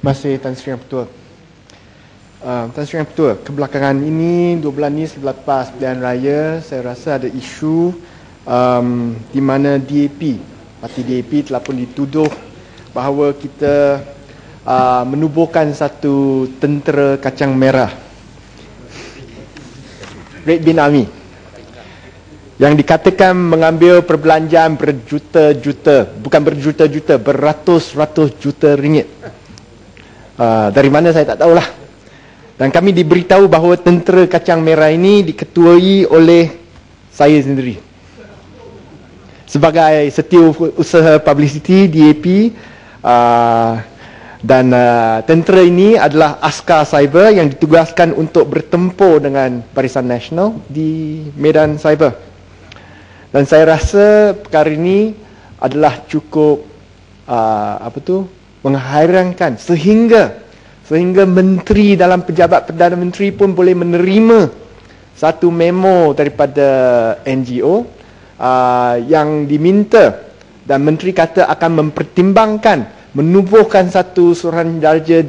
Masih Tan Sri Yang Ketua. Tan Sri Yang Ketua, kebelakangan ini 2 bulan ni selepas pilihan raya, saya rasa ada isu di mana DAP, parti DAP telah pun dituduh bahawa kita menubuhkan satu tentera kacang merah, Red Bean Army, yang dikatakan mengambil perbelanjaan berjuta-juta, bukan berjuta-juta, beratus-ratus juta ringgit. Dari mana saya tak tahulah. Dan kami diberitahu bahawa tentera kacang merah ini diketuai oleh saya sendiri sebagai setiausaha publicity DAP, dan tentera ini adalah askar cyber yang ditugaskan untuk bertempur dengan Barisan Nasional di medan cyber. Dan saya rasa perkara ini adalah cukup menghairankan sehingga menteri dalam pejabat Perdana Menteri pun boleh menerima satu memo daripada NGO yang diminta, dan menteri kata akan mempertimbangkan menubuhkan satu Suruhanjaya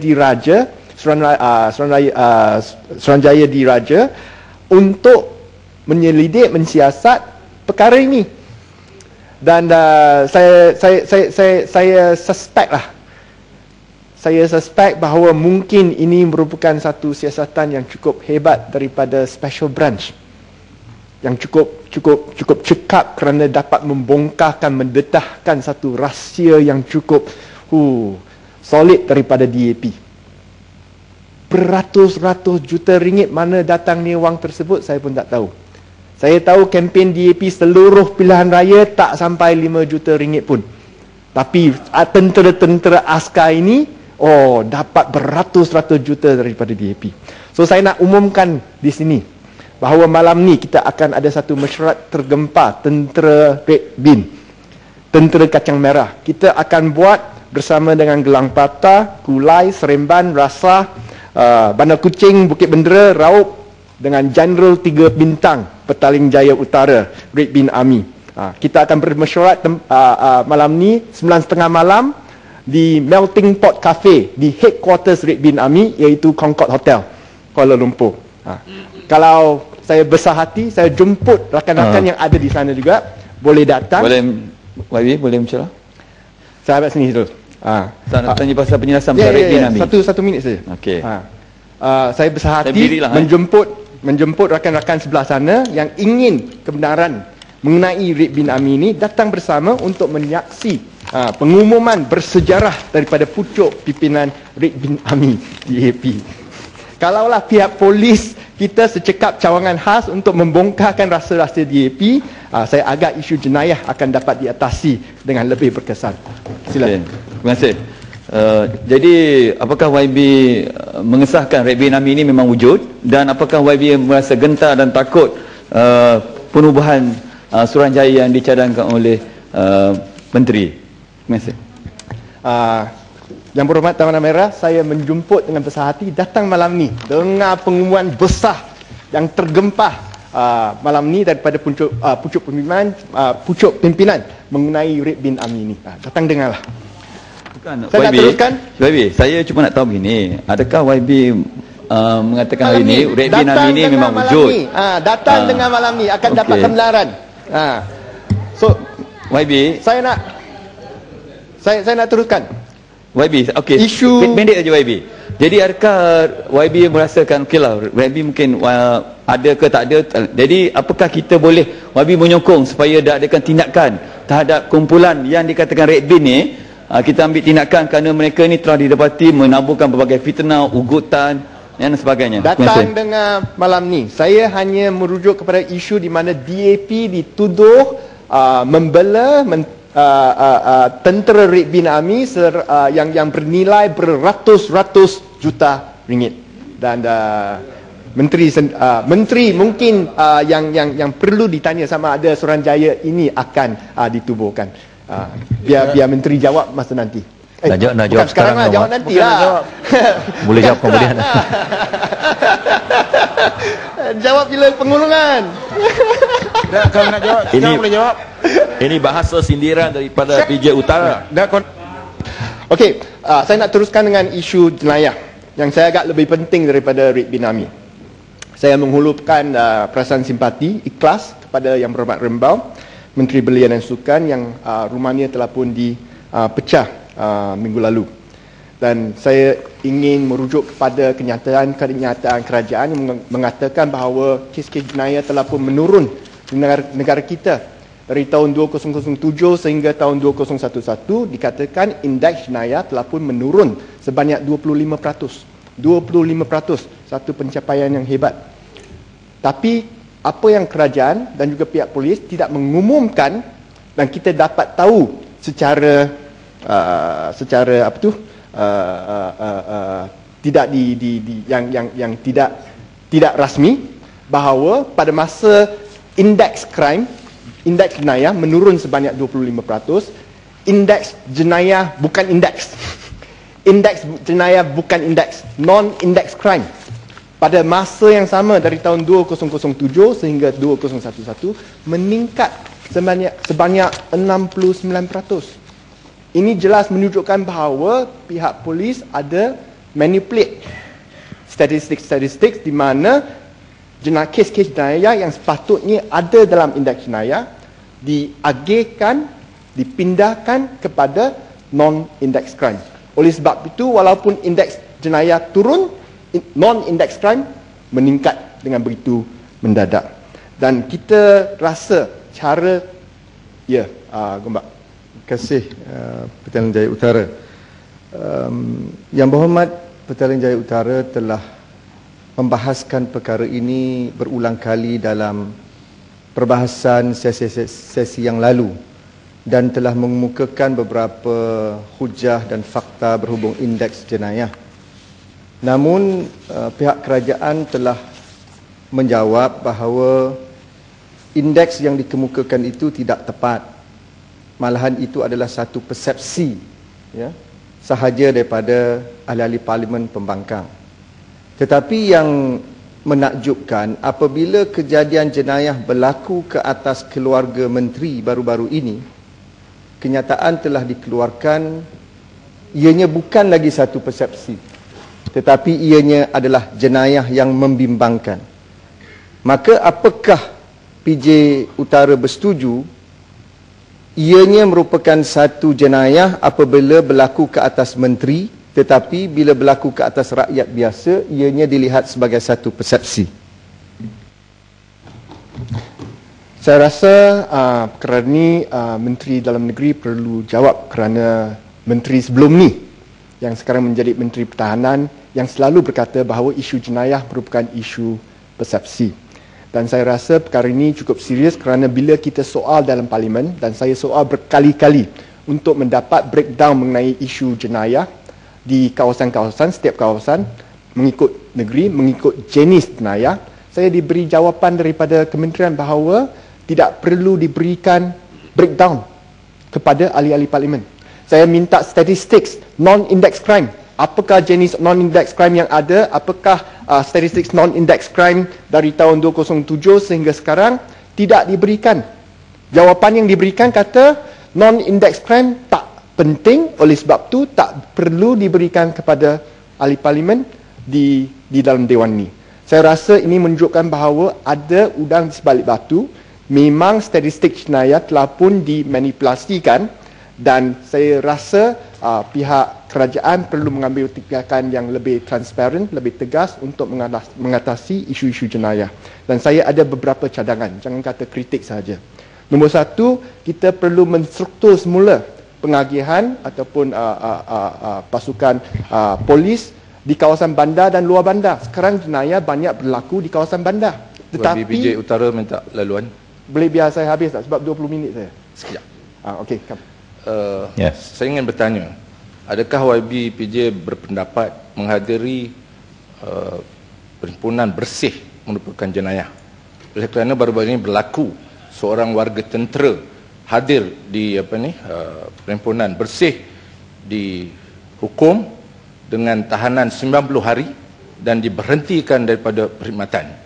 Diraja untuk menyelidik, mensiasat perkara ini. Dan saya suspect bahawa mungkin ini merupakan satu siasatan yang cukup hebat daripada Special Branch, yang cukup cekap kerana dapat membongkarkan, mendedahkan satu rahsia yang cukup solid daripada DAP. Beratus-ratus juta ringgit mana datangnya wang tersebut, saya pun tak tahu. Saya tahu kempen DAP seluruh pilihan raya tak sampai 5 juta ringgit pun. Tapi tentera-tentera askar ini dapat beratus-ratus juta daripada DAP. So saya nak umumkan di sini bahawa malam ni kita akan ada satu mesyuarat tergempar tentera Red Bean, tentera kacang merah. Kita akan buat bersama dengan Gelang Patah, Kulai, Seremban, Rasah, Bandar Kucing, Bukit Bendera, Raup dengan Jeneral 3 Bintang Petaling Jaya Utara, Red Bean Army. Kita akan bermesyuarat malam ni 9.30 malam di Melting Pot Cafe di headquarters Red Bean Army, iaitu Concord Hotel, Kuala Lumpur. Kalau saya besar hati, saya jemput rakan-rakan yang ada di sana juga. Boleh datang. Boleh mencerah? Sahabat sini dulu. Nak tanya pasal penjelasan pasal Red Bean Army. Satu minit saja. Okey. Saya besar hati menjemput rakan-rakan sebelah sana yang ingin kebenaran mengenai Red Bean Army ini datang bersama untuk menyaksi pengumuman bersejarah daripada pucuk pimpinan Red Bean Army DAP. Kalaulah pihak polis kita secekap cawangan khas untuk membongkarkan rasa-rasa DAP, saya agak isu jenayah akan dapat diatasi dengan lebih berkesan. Silakan. Terima kasih. Jadi apakah YB mengesahkan Red Bean Army ini memang wujud, dan apakah YB merasa gentar dan takut penubuhan Suruhanjaya yang dicadangkan oleh menteri? Terima kasih. Yang berhormat Taman Merah, saya menjemput dengan besar hati datang malam ni dengar pengumuman besar yang tergempar malam ni daripada pucuk pimpinan mengenai Red Bean Army ini. Datang dengarlah. Bukan, saya nak teruskan. YB, saya cuma nak tahu begini, adakah YB mengatakan hari ini Red Bean Army ini memang wujud? Datang dengar malam ni akan dapat kebenaran. So YB, saya nak teruskan. YB, okey. Isu pendek saja YB. Jadi adakah YB merasakan okeylah YB mungkin ada ke tak ada. Jadi apakah kita boleh YB menyokong supaya adakan tindakan terhadap kumpulan yang dikatakan Red Bean ni, kita ambil tindakan kerana mereka ni telah didapati menaburkan berbagai fitnah, ugutan dan sebagainya. Datang dengan malam ni, saya hanya merujuk kepada isu di mana DAP dituduh membela tentera Red Bean Army yang bernilai beratus-ratus juta ringgit. Dan menteri mungkin yang perlu ditanya sama ada Suruhanjaya ini akan ditubuhkan. Biar menteri jawab masa nanti. Nak jawab sekarang lah, jawab nanti lah. Boleh jawab kemudian. Jawab bila pengulungan. Kalau nak jawab, ini boleh jawab. Ini bahasa sindiran daripada PJ Utara. Okey, saya nak teruskan dengan isu jenayah yang saya agak lebih penting daripada Red Bin Ami. Saya menghulurkan perasaan simpati, ikhlas kepada Yang Berhormat Rembau, Menteri Belia dan Sukan yang rumahnya telah pun dipecah minggu lalu. Dan saya ingin merujuk kepada kenyataan kerajaan yang mengatakan bahawa kes-kes jenayah telah pun menurun di negara kita. Dari tahun 2007 sehingga tahun 2011 dikatakan indeks jenayah telah pun menurun sebanyak 25%. 25%, satu pencapaian yang hebat. Tapi apa yang kerajaan dan juga pihak polis tidak mengumumkan dan kita dapat tahu secara tidak yang tidak rasmi bahawa pada masa indeks jenayah menurun sebanyak 25%. Indeks jenayah bukan indeks. Indeks jenayah bukan indeks. Non-index crime. Pada masa yang sama dari tahun 2007 sehingga 2011 meningkat sebanyak 69%. Ini jelas menunjukkan bahawa pihak polis ada manipulate statistik di mana kes-kes jenayah yang sepatutnya ada dalam indeks jenayah diagihkan, dipindahkan kepada non-index crime. Oleh sebab itu, walaupun indeks jenayah turun, non-index crime meningkat dengan begitu mendadak. Dan kita rasa cara, Gombak. Terima kasih Petaling Jaya Utara. Yang Berhormat Petaling Jaya Utara telah membahaskan perkara ini berulang kali dalam perbahasan sesi yang lalu dan telah mengemukakan beberapa hujah dan fakta berhubung indeks jenayah. Namun pihak kerajaan telah menjawab bahawa indeks yang dikemukakan itu tidak tepat. Malahan itu adalah satu persepsi sahaja daripada ahli-ahli parlimen pembangkang. Tetapi yang menakjubkan apabila kejadian jenayah berlaku ke atas keluarga menteri baru-baru ini, kenyataan telah dikeluarkan ianya bukan lagi satu persepsi, tetapi ianya adalah jenayah yang membimbangkan. Maka apakah PJ Utara bersetuju ianya merupakan satu jenayah apabila berlaku ke atas menteri, tetapi bila berlaku ke atas rakyat biasa, ianya dilihat sebagai satu persepsi? Saya rasa perkara ni Menteri Dalam Negeri perlu jawab kerana menteri sebelum ni yang sekarang menjadi Menteri Pertahanan yang selalu berkata bahawa isu jenayah merupakan isu persepsi. Dan saya rasa perkara ini cukup serius kerana bila kita soal dalam parlimen, dan saya soal berkali-kali untuk mendapat breakdown mengenai isu jenayah di kawasan-kawasan, setiap kawasan mengikut negeri, mengikut jenis jenayah, saya diberi jawapan daripada kementerian bahawa tidak perlu diberikan breakdown kepada ahli-ahli parlimen. Saya minta statistik non-index crime. Apakah jenis non-index crime yang ada? Apakah statistik non-index crime dari tahun 2007 sehingga sekarang? Tidak diberikan. Jawapan yang diberikan kata non-index crime tak penting, oleh sebab tu tak perlu diberikan kepada ahli parlimen di dalam dewan ni. Saya rasa ini menunjukkan bahawa ada udang di sebalik batu. Memang statistik jenayah telah pun dimanipulasikan dan saya rasa pihak kerajaan perlu mengambil tindakan yang lebih transparan, lebih tegas untuk mengatasi isu-isu jenayah. Dan saya ada beberapa cadangan, jangan kata kritik sahaja. Nombor satu, kita perlu menstruktur semula pengagihan ataupun pasukan polis di kawasan bandar dan luar bandar. Sekarang jenayah banyak berlaku di kawasan bandar. Tetapi PJ Utara minta laluan. Boleh biar saya habis tak? Sebab 20 minit saya. Sekejap. Okey, Yes. Saya ingin bertanya, adakah YB PJ berpendapat menghadiri perhimpunan bersih merupakan jenayah? Oleh kerana baru-baru ini berlaku seorang warga tentera hadir di perhimpunan bersih dihukum dengan tahanan 90 hari dan diberhentikan daripada perkhidmatan.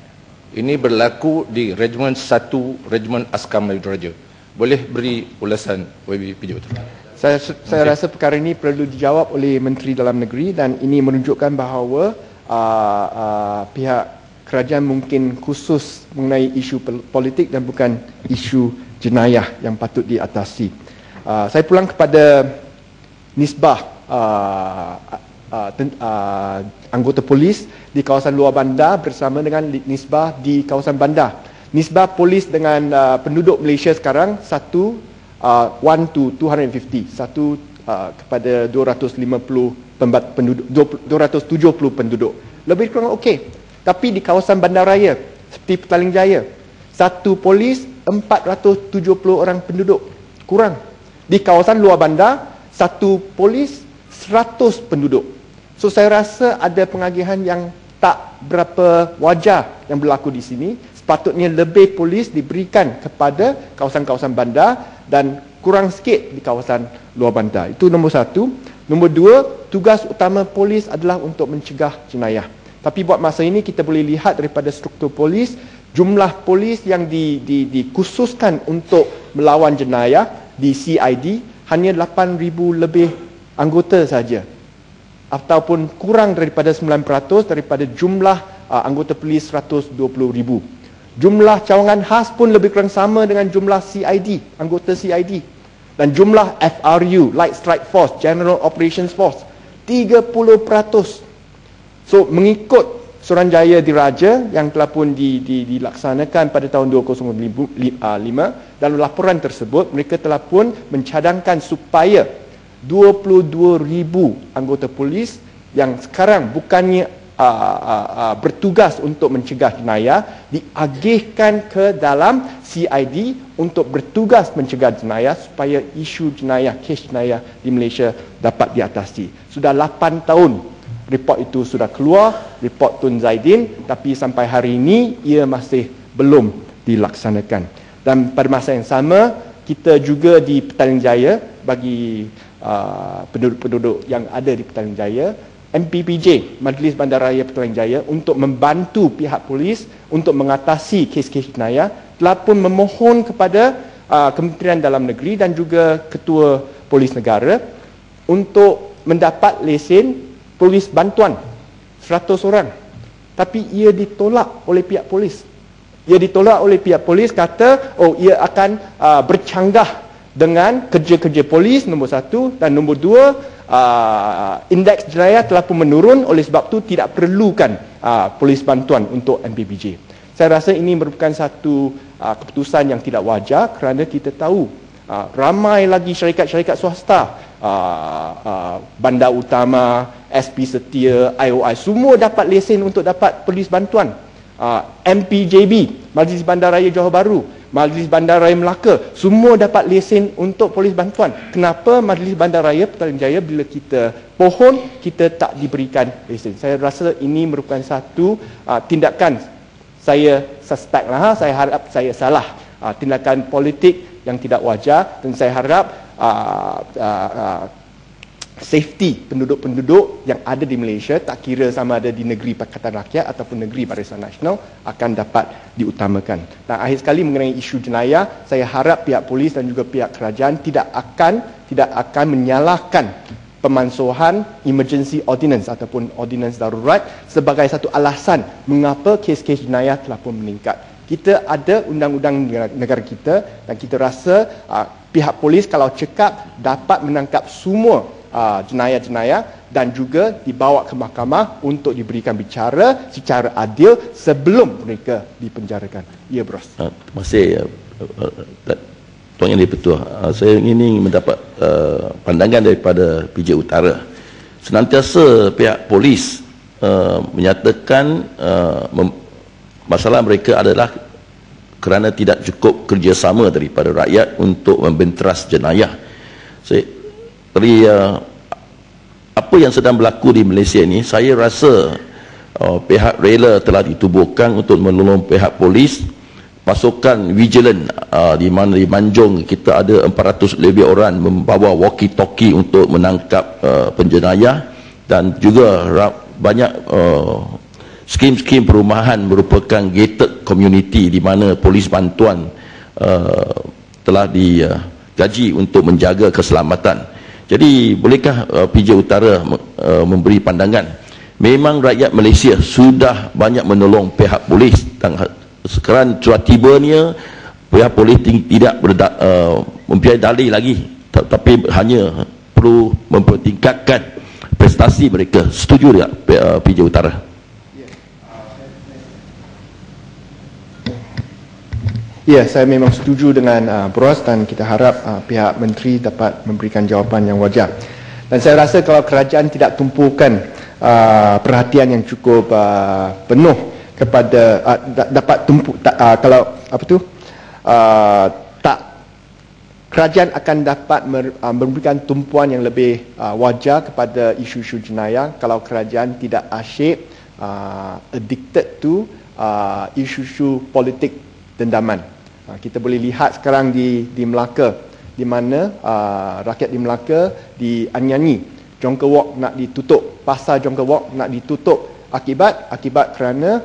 Ini berlaku di Regiment 1 Regiment Askar Melayu Diraja. Boleh beri ulasan YB PJ Utara? Saya rasa perkara ini perlu dijawab oleh Menteri Dalam Negeri dan ini menunjukkan bahawa pihak kerajaan mungkin khusus mengenai isu politik dan bukan isu jenayah yang patut diatasi. Saya pulang kepada nisbah anggota polis di kawasan luar bandar bersama dengan nisbah di kawasan bandar. Nisbah polis dengan penduduk Malaysia sekarang 1 to 250, kepada 250 penduduk, 270 penduduk. Lebih kurang okey. Tapi di kawasan bandaraya seperti Petaling Jaya, satu polis 470 orang penduduk, kurang. Di kawasan luar bandar, satu polis 100 penduduk. So saya rasa ada pengagihan yang tak berapa wajar yang berlaku di sini. Sepatutnya lebih polis diberikan kepada kawasan-kawasan bandar dan kurang sikit di kawasan luar bandar. Itu nombor satu. Nombor dua, tugas utama polis adalah untuk mencegah jenayah. Tapi buat masa ini kita boleh lihat daripada struktur polis, jumlah polis yang dikhususkan untuk melawan jenayah di CID hanya 8,000 lebih anggota saja. Ataupun kurang daripada 9% daripada jumlah anggota polis 120,000. Jumlah cawangan khas pun lebih kurang sama dengan jumlah CID, anggota CID. Dan jumlah FRU, Light Strike Force, General Operations Force, 30%. So, mengikut Suruhanjaya Diraja yang telah pun dilaksanakan pada tahun 2005, dalam laporan tersebut, mereka telah pun mencadangkan supaya 22,000 anggota polis yang sekarang bukannya bertugas untuk mencegah jenayah diagihkan ke dalam CID untuk bertugas mencegah jenayah supaya isu jenayah, kes jenayah di Malaysia dapat diatasi. Sudah 8 tahun report itu sudah keluar, report Tun Zaidin, tapi sampai hari ini ia masih belum dilaksanakan. Dan pada masa yang sama, kita juga di Petaling Jaya, bagi penduduk-penduduk yang ada di Petaling Jaya, MPPJ, Majlis Bandaraya Petaling Jaya, untuk membantu pihak polis untuk mengatasi kes-kes jenayah, telah pun memohon kepada Kementerian Dalam Negeri dan juga Ketua Polis Negara untuk mendapat lesen polis bantuan 100 orang. Tapi ia ditolak oleh pihak polis. Ia ditolak oleh pihak polis, kata ia akan bercanggah dengan kerja-kerja polis, nombor satu, dan nombor dua, indeks jenayah telah pun menurun, oleh sebab itu tidak perlukan polis bantuan untuk MPPJ. Saya rasa ini merupakan satu keputusan yang tidak wajar kerana kita tahu ramai lagi syarikat-syarikat swasta, Bandar Utama, SP Setia, IOI, semua dapat lesen untuk dapat polis bantuan. MPJB, Majlis Bandaraya Johor Bahru, Majlis Bandaraya Melaka, semua dapat lesen untuk polis bantuan. Kenapa Majlis Bandaraya Petaling Jaya bila kita pohon, kita tak diberikan lesen? Saya rasa ini merupakan satu tindakan, saya suspect lah, saya harap saya salah, tindakan politik yang tidak wajar, dan saya harap safety penduduk-penduduk yang ada di Malaysia, tak kira sama ada di negeri Pakatan Rakyat ataupun negeri Barisan Nasional, akan dapat diutamakan. Dan akhir sekali mengenai isu jenayah, saya harap pihak polis dan juga pihak kerajaan tidak akan menyalahkan pemansuhan emergency ordinance ataupun ordinance darurat sebagai satu alasan mengapa kes-kes jenayah telah pun meningkat. Kita ada undang-undang negara kita dan kita rasa pihak polis kalau cekap dapat menangkap semua jenayah-jenayah dan juga dibawa ke mahkamah untuk diberikan bicara secara adil sebelum mereka dipenjarakan. Ya, Bros. Terima kasih Tuan Yang Di-Pertua. Saya ingin mendapat pandangan daripada PJ Utara. Senantiasa pihak polis menyatakan masalah mereka adalah kerana tidak cukup kerjasama daripada rakyat untuk membenteras jenayah. Dari apa yang sedang berlaku di Malaysia ini, saya rasa pihak rela telah ditubuhkan untuk menolong pihak polis. Pasukan vigilant di mana di Manjung kita ada 400 lebih orang membawa walkie-talkie untuk menangkap penjenayah, dan juga banyak skim-skim perumahan merupakan gated community di mana polis bantuan telah gaji untuk menjaga keselamatan. Jadi bolehkah PJ Utara memberi pandangan? Memang rakyat Malaysia sudah banyak menolong pihak polis, dan sekarang tiba-tibanya pihak polis tidak mempunyai dalih lagi, tapi hanya perlu mempertingkatkan prestasi mereka. Setuju tak PJ Utara? Ya, saya memang setuju dengan Bros, dan kita harap pihak menteri dapat memberikan jawapan yang wajar. Dan saya rasa kalau kerajaan tidak tumpukan perhatian yang cukup penuh kepada dapat tumpuk kalau apa tu tak, kerajaan akan dapat memberikan tumpuan yang lebih wajar kepada isu-isu jenayah kalau kerajaan tidak asyik addicted to isu-isu politik dendaman. Kita boleh lihat sekarang di Melaka, di mana rakyat di Melaka dianiaya. Jongka Walk nak ditutup, pasar Jongka Walk nak ditutup akibat kerana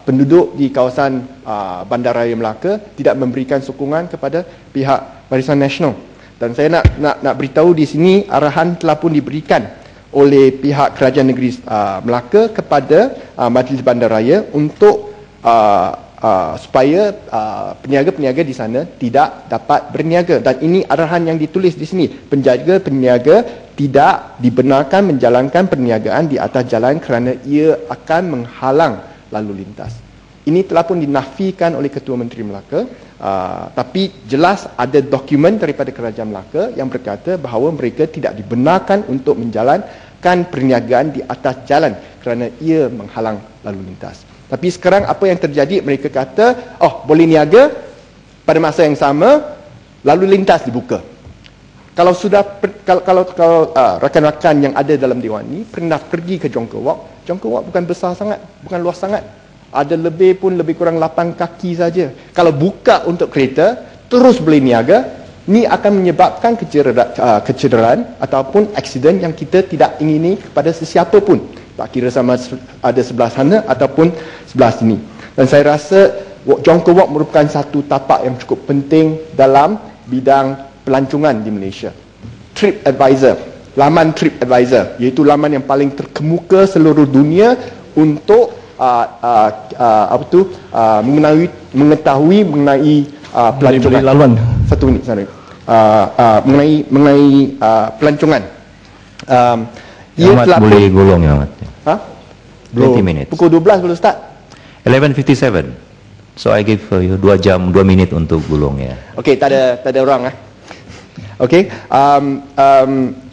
penduduk di kawasan Bandaraya Melaka tidak memberikan sokongan kepada pihak Barisan Nasional. Dan saya nak beritahu di sini, arahan telah pun diberikan oleh pihak Kerajaan Negeri Melaka kepada Majlis Bandaraya untuk supaya peniaga-peniaga di sana tidak dapat berniaga. Dan ini arahan yang ditulis di sini. Penjaga-peniaga tidak dibenarkan menjalankan perniagaan di atas jalan kerana ia akan menghalang lalu lintas. Ini telah pun dinafikan oleh Ketua Menteri Melaka, tapi jelas ada dokumen daripada Kerajaan Melaka yang berkata bahawa mereka tidak dibenarkan untuk menjalankan perniagaan di atas jalan kerana ia menghalang lalu lintas. Tapi sekarang apa yang terjadi, mereka kata, oh boleh niaga, pada masa yang sama lalu lintas dibuka. Kalau sudah kalau rakan-rakan yang ada dalam Dewan ni pernah pergi ke Jongka Walk, Jongka Walk bukan besar sangat, bukan luas sangat. Ada lebih kurang 8 kaki saja. Kalau buka untuk kereta, terus boleh niaga, ni akan menyebabkan kecederaan ataupun aksiden yang kita tidak ingini kepada sesiapa pun. Tak kira sama ada sebelah sana ataupun sebelah sini. Dan saya rasa Jongka Walk merupakan satu tapak yang cukup penting dalam bidang pelancongan di Malaysia. TripAdvisor, laman TripAdvisor, iaitu laman yang paling terkemuka seluruh dunia untuk mengetahui mengenai pelancongan. Laluan satu minit sorry. Mengenai pelancongan. Ia telah boleh golong ya, Ahmad. 20 minutes. Pukul 12 belum start. 11:57. So I give you 2 jam 2 minit untuk gulung ya. Okey, tak ada orang Okey,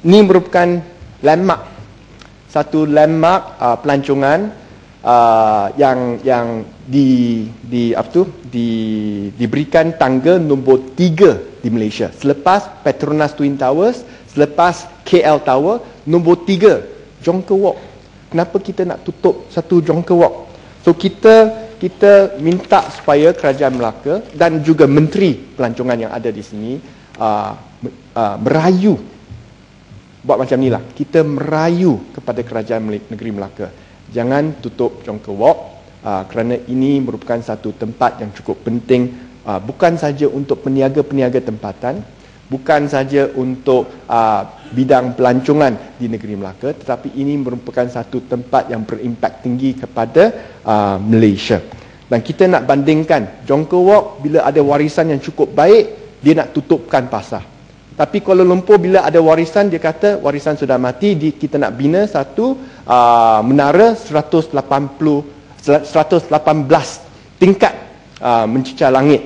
ni merupakan landmark, satu landmark pelancongan yang diberikan tangga nombor 3 di Malaysia. Selepas Petronas Twin Towers, selepas KL Tower, nombor 3 Jongka Walk. Kenapa kita nak tutup satu Jongka Walk? So kita minta supaya Kerajaan Melaka dan juga Menteri Pelancongan yang ada di sini merayu, buat macam ni lah, kita merayu kepada Kerajaan Negeri Melaka, jangan tutup Jongka Walk, kerana ini merupakan satu tempat yang cukup penting, bukan saja untuk peniaga-peniaga tempatan, bukan saja untuk bidang pelancongan di negeri Melaka, tetapi ini merupakan satu tempat yang berimpak tinggi kepada Malaysia. Dan kita nak bandingkan, Jongka Walk bila ada warisan yang cukup baik, dia nak tutupkan pasar. Tapi Kuala Lumpur bila ada warisan, dia kata warisan sudah mati, kita nak bina satu menara 118 tingkat mencecah langit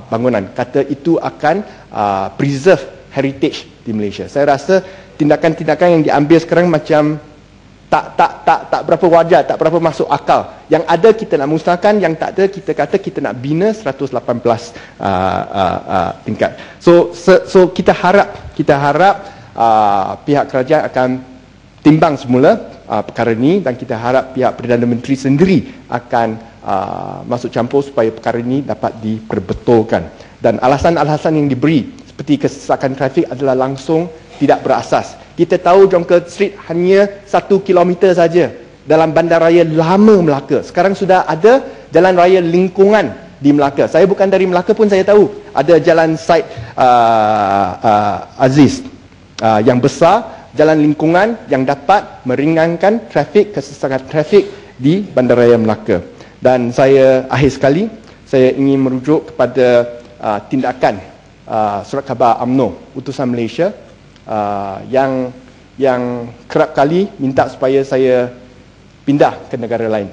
bangunan. Kata itu akan preserve heritage di Malaysia. Saya rasa tindakan-tindakan yang diambil sekarang macam tak berapa wajar, tak berapa masuk akal. Yang ada kita nak musnahkan, yang tak ada kita kata kita nak bina 118 tingkat. So kita harap pihak kerajaan akan timbang semula perkara ini, dan kita harap pihak Perdana Menteri sendiri akan masuk campur supaya perkara ini dapat diperbetulkan. Dan alasan-alasan yang diberi seperti kesesakan trafik adalah langsung tidak berasas. Kita tahu Jongka Street hanya 1 kilometer saja dalam bandaraya lama Melaka. Sekarang sudah ada jalan raya lingkungan di Melaka. Saya bukan dari Melaka pun saya tahu ada jalan Syed Aziz yang besar, jalan lingkungan yang dapat meringankan trafik, kesesakan trafik di Bandaraya Melaka. Dan saya akhir sekali saya ingin merujuk kepada tindakan surat khabar UMNO utusan Malaysia yang kerap kali minta supaya saya pindah ke negara lain.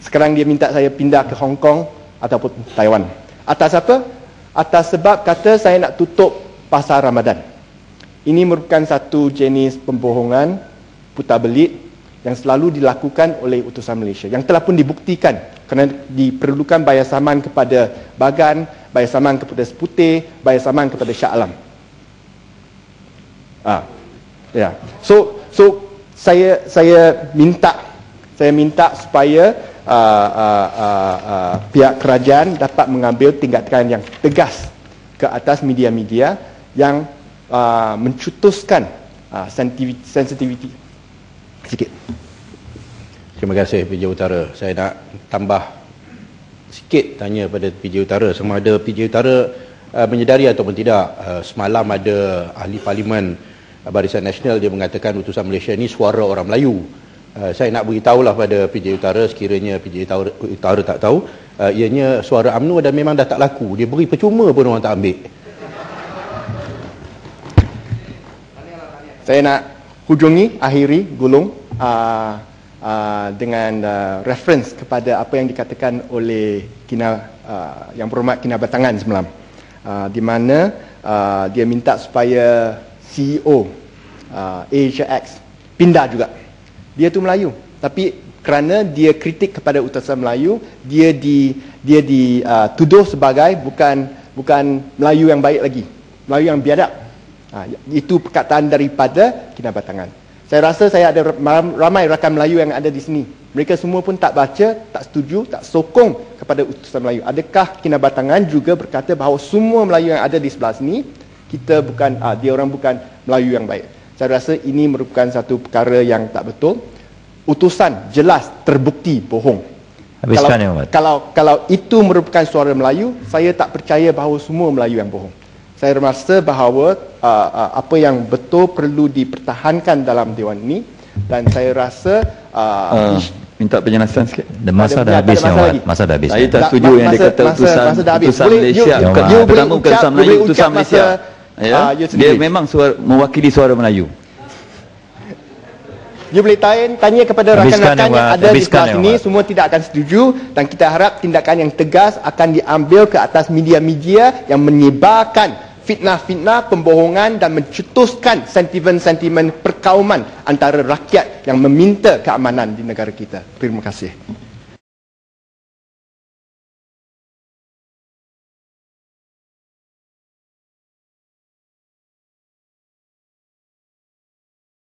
Sekarang dia minta saya pindah ke Hong Kong ataupun Taiwan. Atas apa? Atas sebab kata saya nak tutup pasar Ramadan. Ini merupakan satu jenis pembohongan putar belit yang selalu dilakukan oleh utusan Malaysia, yang telah pun dibuktikan kerana diperlukan bayar saman kepada Bagan, bayar saman kepada Seputih, bayar saman kepada Shah Alam. So saya minta supaya pihak kerajaan dapat mengambil tindakan yang tegas ke atas media-media yang mencetuskan sensitivity sikit. Terima kasih PJ Utara. Saya nak tambah sikit tanya pada PJ Utara, sama ada PJ Utara menyedari ataupun tidak, semalam ada ahli parlimen Barisan Nasional dia mengatakan utusan Malaysia ini suara orang Melayu. Saya nak beritahulah pada PJ Utara, sekiranya PJ Utara tak tahu, ianya suara UMNO dan memang dah tak laku. Dia beri percuma pun orang tak ambil. Saya nak akhiri gulung dengan reference kepada apa yang dikatakan oleh Yang Berhormat Kinabatangan semalam, di mana dia minta supaya CEO Asia X pindah juga. Dia tu Melayu, tapi kerana dia kritik kepada utusan Melayu, dia dituduh sebagai bukan Melayu yang baik lagi, Melayu yang biadab. Itu perkataan daripada Kinabatangan. Saya rasa saya ada ramai rakan Melayu yang ada di sini. Mereka semua pun tak baca, tak setuju, tak sokong kepada utusan Melayu. Adakah Kinabatangan juga berkata bahawa semua Melayu yang ada di sebelah sini, dia orang bukan Melayu yang baik? Saya rasa ini merupakan satu perkara yang tak betul. Utusan jelas terbukti bohong. Kalau itu merupakan suara Melayu, saya tak percaya bahawa semua Melayu yang bohong. Saya rasa bahawa apa yang betul perlu dipertahankan dalam Dewan ini, dan saya rasa minta penjelasan sikit. Masa dah habis yang masa dah habis. Saya tak setuju yang dia kata utusan Malaysia. Pertama bukan utusan Melayu, utusan Malaysia. Dia memang mewakili suara Melayu. You boleh tanya kepada rakan-rakan yang ada di sebelah sini, semua tidak akan setuju, dan kita harap tindakan yang tegas akan diambil ke atas media-media yang menyebarkan fitnah-fitnah, pembohongan dan mencetuskan sentimen-sentimen perkauman antara rakyat yang meminta keamanan di negara kita. Terima kasih.